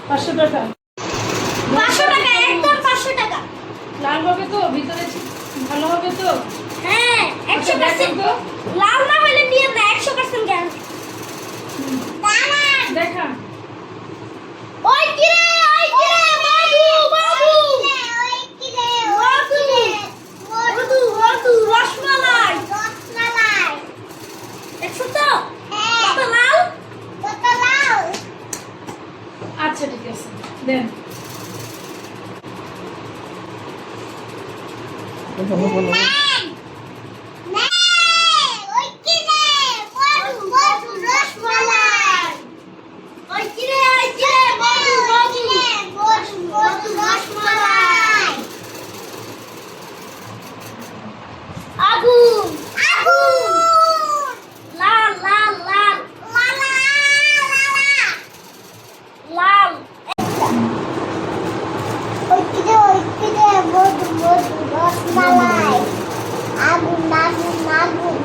500 টাকা। 500 টাকা, একদম 500 টাকা। লাল হবে তো ভিতরে ভালো হবে তো? হ্যাঁ 100% তো লাল না হলে নিয়ে না 100% গ্যারান্টি। দেখা ওই কিরে বাবু ওই কিরে মধু রসমালাই 100 তো কত লাল আচ্ছা ঠিক আছে দেন। রসমালাই আগুন আগুন আগুন